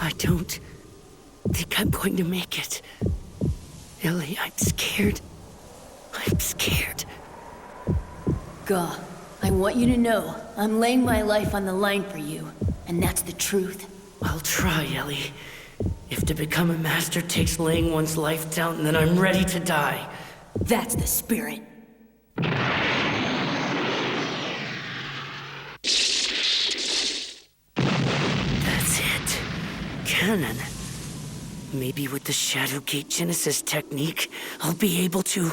I don't think I'm going to make it. Ellie, I'm scared. I'm scared. Gau, I want you to know, I'm laying my life on the line for you, and that's the truth. I'll try, Ellie. If to become a master takes laying one's life down, then I'm ready to die. That's the spirit. That's it. Cannon. Maybe with the Shadowgate Genesis technique, I'll be able to...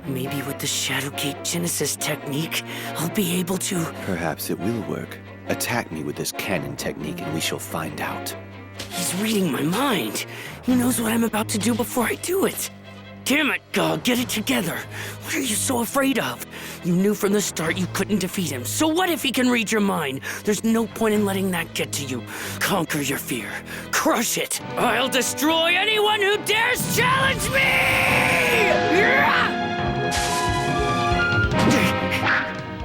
Maybe with the Shadowgate Genesis technique, I'll be able to... Perhaps it will work. Attack me with this cannon technique and we shall find out. He's reading my mind. He knows what I'm about to do before I do it. Damn it, Gau, get it together. What are you so afraid of? You knew from the start you couldn't defeat him. So what if he can read your mind? There's no point in letting that get to you. Conquer your fear. Crush it. I'll destroy anyone who dares challenge me!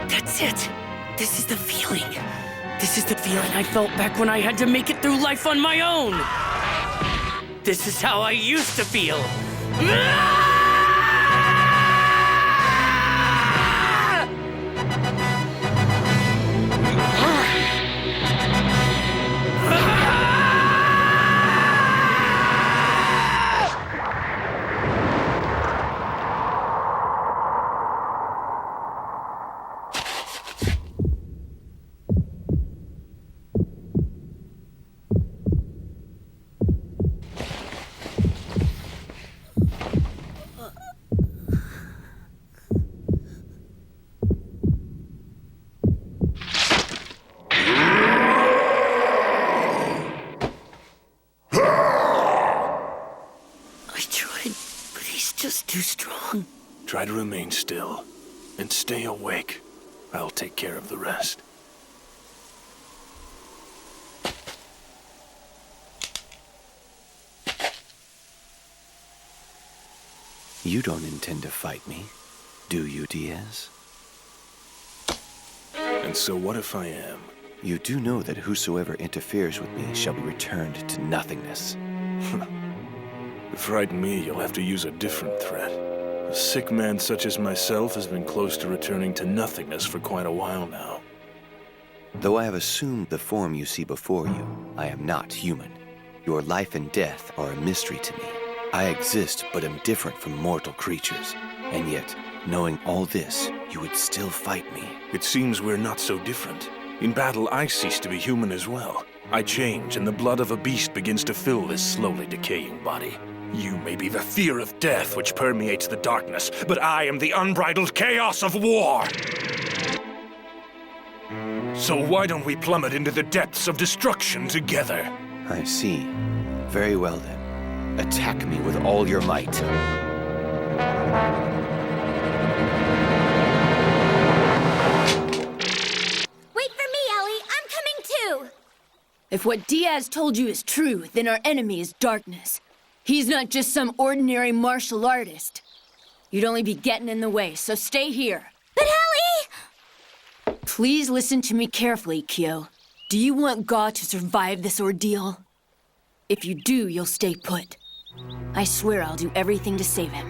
That's it. This is the feeling. This is the feeling I felt back when I had to make it through life on my own. This is how I used to feel. Too strong. Try to remain still and stay awake. I'll take care of the rest. You don't intend to fight me, do you, Diaz? And so what if I am? You do know that whosoever interferes with me shall be returned to nothingness. To frighten me, you'll have to use a different threat. A sick man such as myself has been close to returning to nothingness for quite a while now. Though I have assumed the form you see before you, I am not human. Your life and death are a mystery to me. I exist, but am different from mortal creatures. And yet, knowing all this, you would still fight me. It seems we're not so different. In battle, I cease to be human as well. I change, and the blood of a beast begins to fill this slowly decaying body. You may be the fear of death which permeates the darkness, but I am the unbridled chaos of war! So why don't we plummet into the depths of destruction together? I see. Very well then. Attack me with all your might. Wait for me, Ellie! If what Diaz told you is true, then our enemy is darkness. He's not just some ordinary martial artist. You'd only be getting in the way, so stay here. But Ellie! Please listen to me carefully, Kyuo. Do you want Gau to survive this ordeal? If you do, you'll stay put. I swear I'll do everything to save him.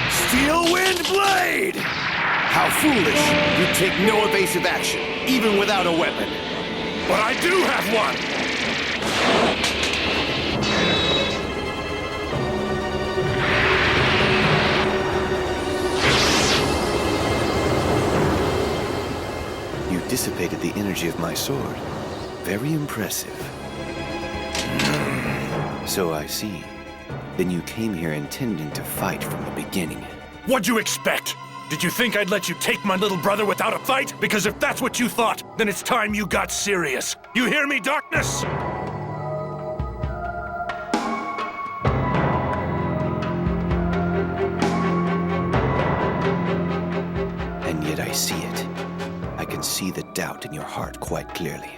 Steel Wind Blade! How foolish! You take no evasive action, even without a weapon. But I do have one! You dissipated the energy of my sword. Very impressive. So I see. Then you came here intending to fight from the beginning. What'd you expect? Did you think I'd let you take my little brother without a fight? Because if that's what you thought, then it's time you got serious. You hear me, Darkness? And yet I see it. I can see the doubt in your heart quite clearly.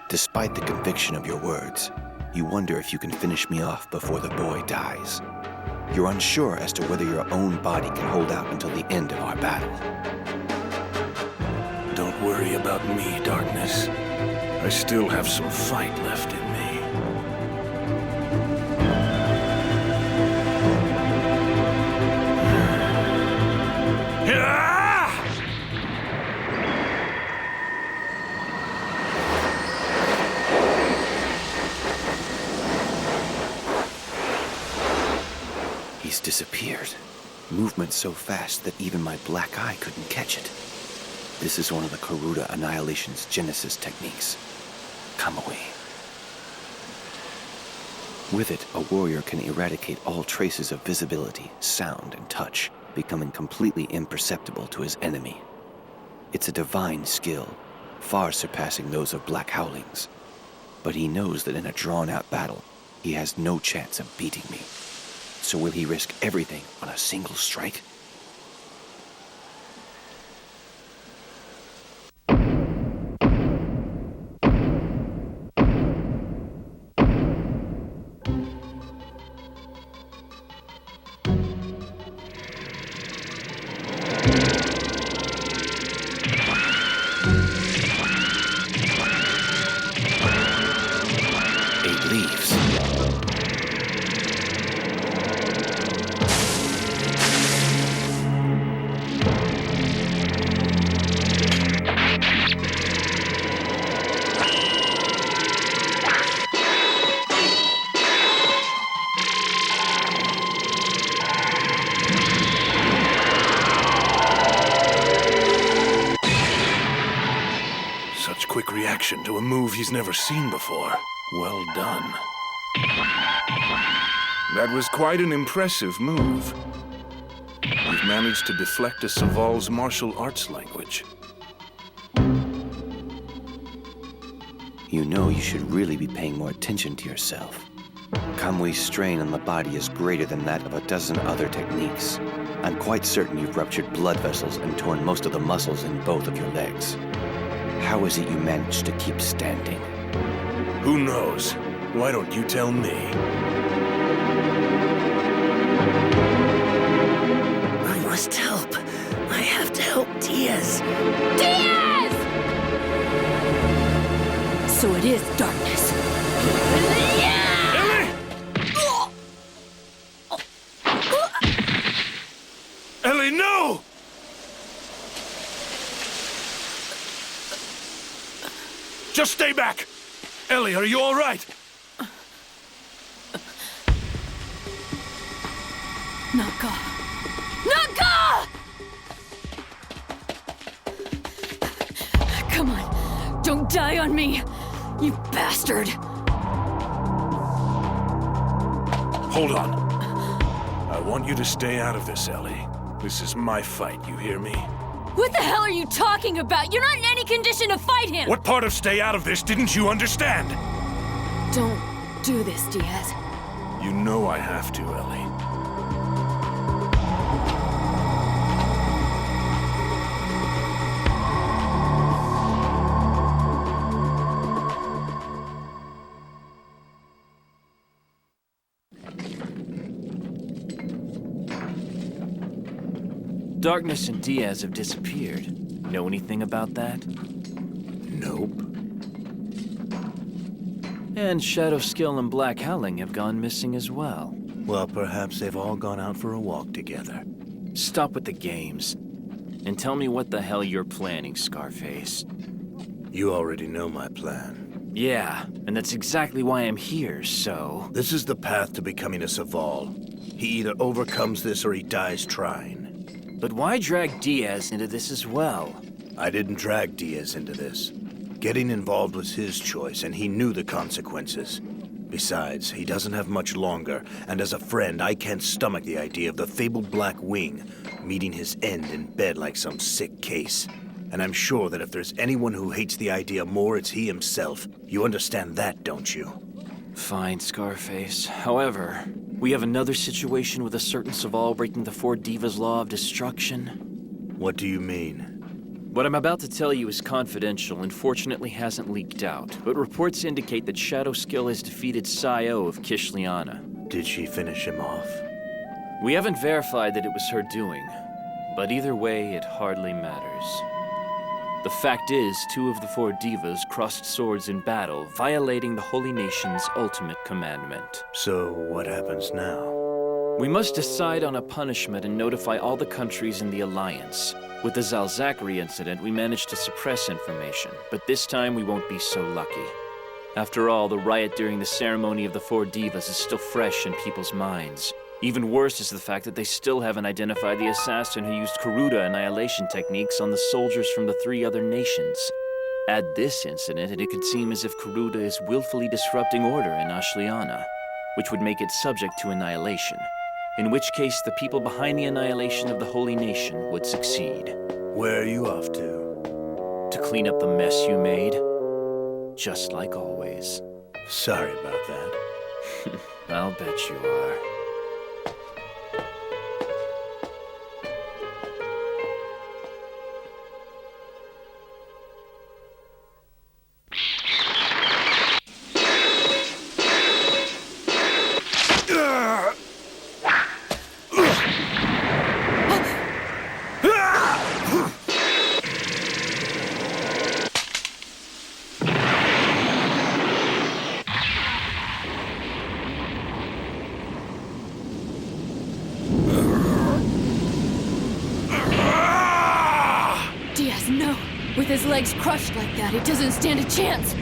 Despite the conviction of your words, you wonder if you can finish me off before the boy dies. You're unsure as to whether your own body can hold out until the end of our battle. Don't worry about me, Darkness. I still have some fight left in me. He's disappeared. Movement so fast that even my black eye couldn't catch it. This is one of the Kuruda Annihilation's Genesis techniques. Come away. With it, a warrior can eradicate all traces of visibility, sound, and touch, becoming completely imperceptible to his enemy. It's a divine skill, far surpassing those of Black Howlings. But he knows that in a drawn-out battle, he has no chance of beating me. So will he risk everything on a single strike? To a move he's never seen before. Well done. That was quite an impressive move. You've managed to deflect a Sevaar's martial arts language. You know you should really be paying more attention to yourself. Kamwi's strain on the body is greater than that of a dozen other techniques. I'm quite certain you've ruptured blood vessels and torn most of the muscles in both of your legs. How is it you managed to keep standing? Who knows? Why don't you tell me? I must help. I have to help Diaz. Diaz! So it is darkness. Ellie! Ellie, no! Just stay back! Ellie, are you all right? Not Gau. Not Gau! Come on. Don't die on me, you bastard. Hold on. I want you to stay out of this, Ellie. This is my fight, you hear me? What the hell are you talking about? You're not in any condition to fight him! What part of stay out of this didn't you understand? Don't do this, Diaz. You know I have to, Ellie. Darkness and Diaz have disappeared. Know anything about that? Nope. And Shadow Skill and Black Howling have gone missing as well. Well, perhaps they've all gone out for a walk together. Stop with the games. And tell me what the hell you're planning, Scarface. You already know my plan. Yeah, and that's exactly why I'm here, so... This is the path to becoming a Sevaar. He either overcomes this or he dies trying. But why drag Diaz into this as well? I didn't drag Diaz into this. Getting involved was his choice, and he knew the consequences. Besides, he doesn't have much longer, and as a friend, I can't stomach the idea of the fabled Black Wing meeting his end in bed like some sick case. And I'm sure that if there's anyone who hates the idea more, it's he himself. You understand that, don't you? Fine, Scarface. However, we have another situation with a certain Sevaar breaking the Four Divas' law of destruction. What do you mean? What I'm about to tell you is confidential and fortunately hasn't leaked out, but reports indicate that Shadow Skill has defeated Sayo of Kishliana. Did she finish him off? We haven't verified that it was her doing, but either way, it hardly matters. The fact is, two of the Four Divas crossed swords in battle, violating the Holy Nation's ultimate commandment. So, what happens now? We must decide on a punishment and notify all the countries in the Alliance. With the Zalzakri incident, we managed to suppress information, but this time we won't be so lucky. After all, the riot during the ceremony of the Four Divas is still fresh in people's minds. Even worse is the fact that they still haven't identified the assassin who used Kuruda annihilation techniques on the soldiers from the 3 other nations. Add this incident, and it could seem as if Kuruda is willfully disrupting order in Ashliana, which would make it subject to annihilation. In which case, the people behind the annihilation of the Holy Nation would succeed. Where are you off to? To clean up the mess you made. Just like always. Sorry about that. I'll bet you are. With his legs crushed like that, he doesn't stand a chance.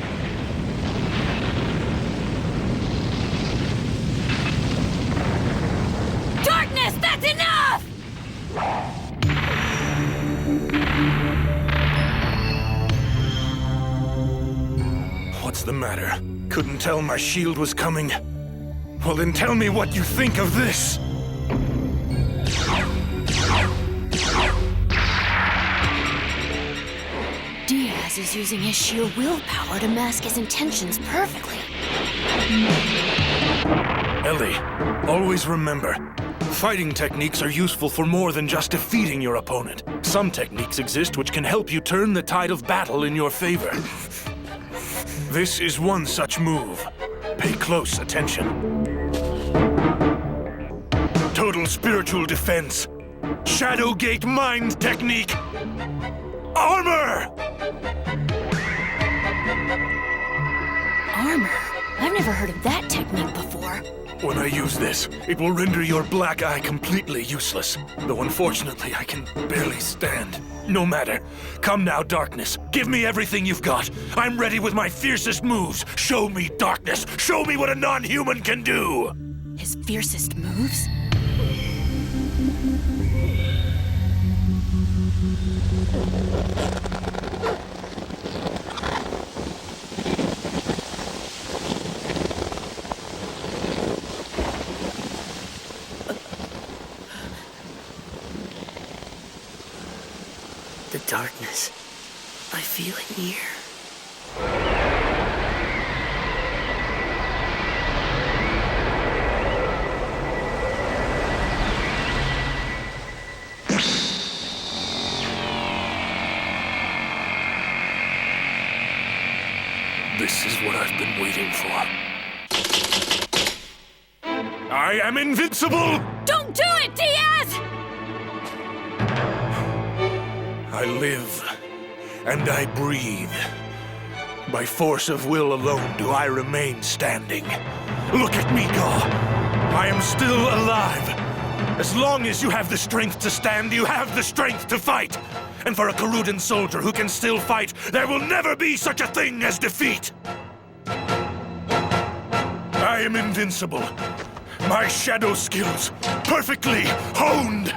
Darkness, that's enough! What's the matter? Couldn't tell my shield was coming? Well, then tell me what you think of this! Diaz is using his sheer willpower to mask his intentions perfectly. Ellie, always remember, fighting techniques are useful for more than just defeating your opponent. Some techniques exist which can help you turn the tide of battle in your favor. This is one such move. Pay close attention. Total spiritual defense. Shadowgate mind technique. Armor! Armor? I've never heard of that technique before. When I use this, it will render your black eye completely useless. Though unfortunately, I can barely stand. No matter. Come now, Darkness. Give me everything you've got. I'm ready with my fiercest moves. Show me, Darkness. Show me what a non-human can do. His fiercest moves? The darkness. I feel it near. This is what I've been waiting for. I am invincible! Don't do it, Diaz! I live, and I breathe. By force of will alone do I remain standing. Look at me, Gau. I am still alive. As long as you have the strength to stand, you have the strength to fight. And for a Kurudan soldier who can still fight, there will never be such a thing as defeat. I am invincible. My shadow skills perfectly honed.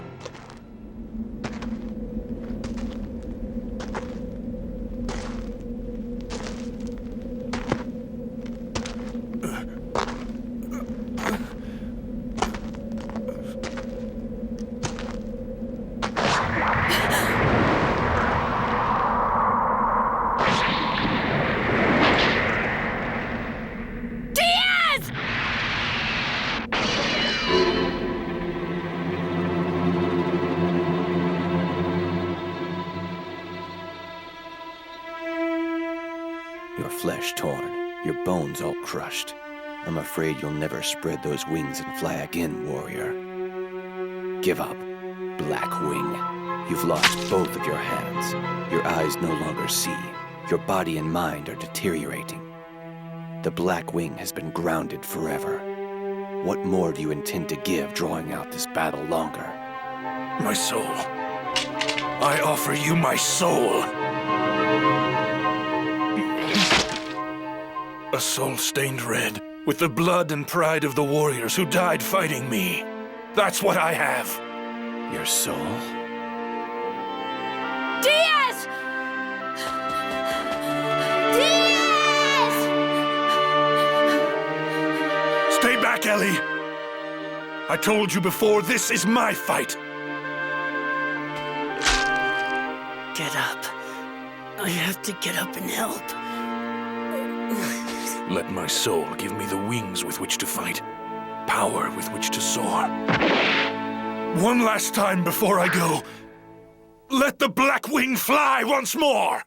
Your flesh torn, your bones all crushed. I'm afraid you'll never spread those wings and fly again, warrior. Give up, Black Wing. You've lost both of your hands. Your eyes no longer see. Your body and mind are deteriorating. The Black Wing has been grounded forever. What more do you intend to give drawing out this battle longer? My soul. I offer you my soul. A soul stained red, with the blood and pride of the warriors who died fighting me. That's what I have. Your soul? Diaz! Diaz! Stay back, Ellie. I told you before, this is my fight. Get up. I have to get up and help. Let my soul give me the wings with which to fight, power with which to soar. One last time before I go, let the Black Wing fly once more!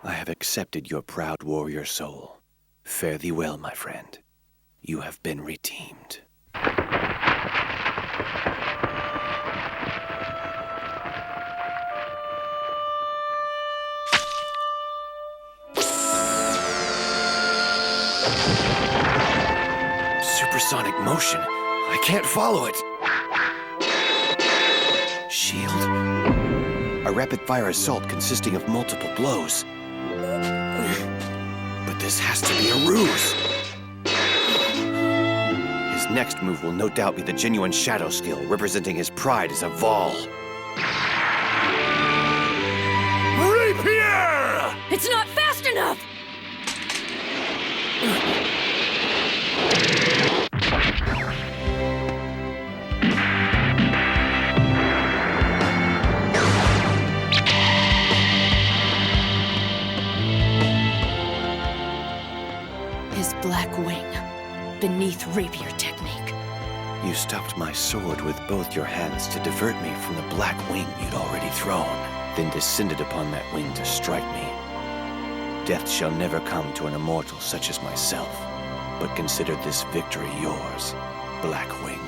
I have accepted your proud warrior soul. Fare thee well, my friend. You have been redeemed. Supersonic motion. I can't follow it. Shield. A rapid-fire assault consisting of multiple blows. But this has to be a ruse. His next move will no doubt be the genuine shadow skill, representing his pride as a Vol. Rapier! It's not fast enough! His black wing, beneath rapier technique. You stopped my sword with both your hands to divert me from the black wing you'd already thrown, then descended upon that wing to strike me. Death shall never come to an immortal such as myself, but consider this victory yours, Black Wing.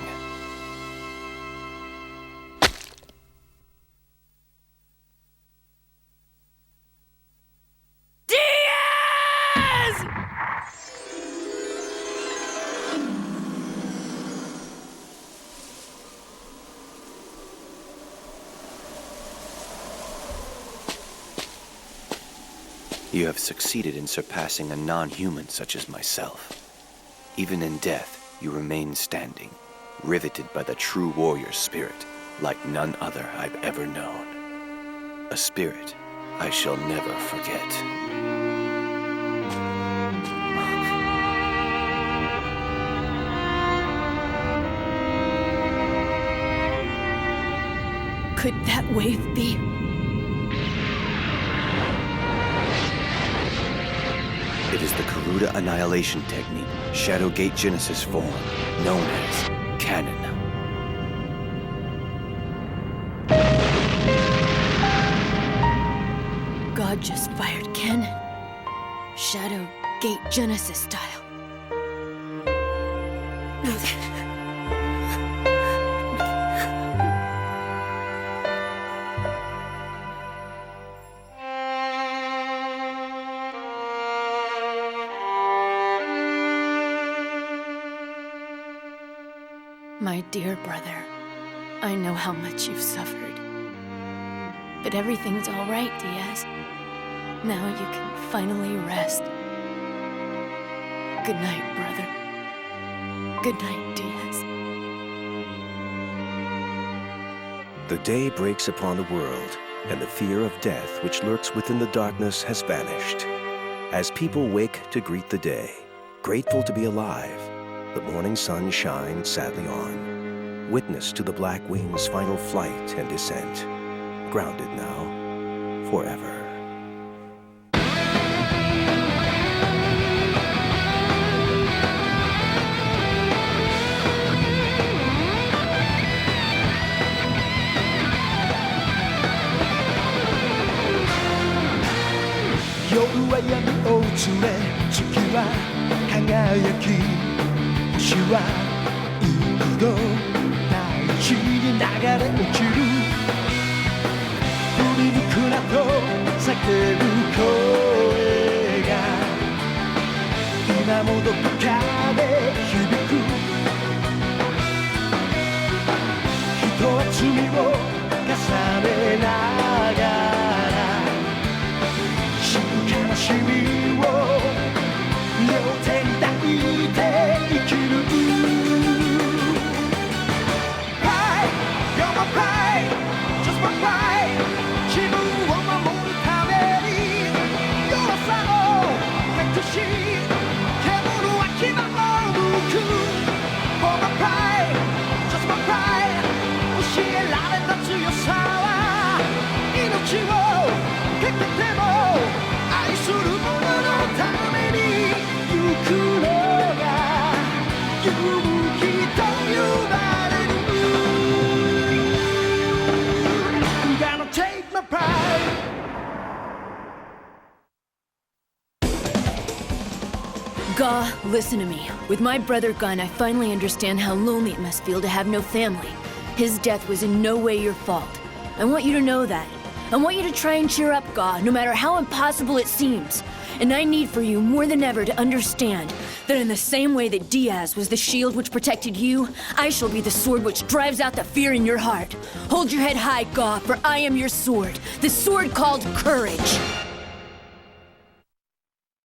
You have succeeded in surpassing a non-human such as myself. Even in death, you remain standing, riveted by the true warrior spirit, like none other I've ever known. A spirit I shall never forget. Could that wave be? It is the Kuruda annihilation technique, Shadow Gate Genesis form, known as Cannon. God just fired cannon. Shadow Gate Genesis style. dear brother, I know how much you've suffered. But everything's all right, Diaz. Now you can finally rest. Good night, brother. Good night, Diaz. The day breaks upon the world, and the fear of death which lurks within the darkness has vanished. As people wake to greet the day, grateful to be alive, the morning sun shines sadly on, witness to the Black Wing's final flight and descent, grounded now, forever. Gau, listen to me. With my brother gone, I finally understand how lonely it must feel to have no family. His death was in no way your fault. I want you to know that. I want you to try and cheer up, Gau, no matter how impossible it seems. And I need for you more than ever to understand that in the same way that Diaz was the shield which protected you, I shall be the sword which drives out the fear in your heart. Hold your head high, Gau, for I am your sword, the sword called courage.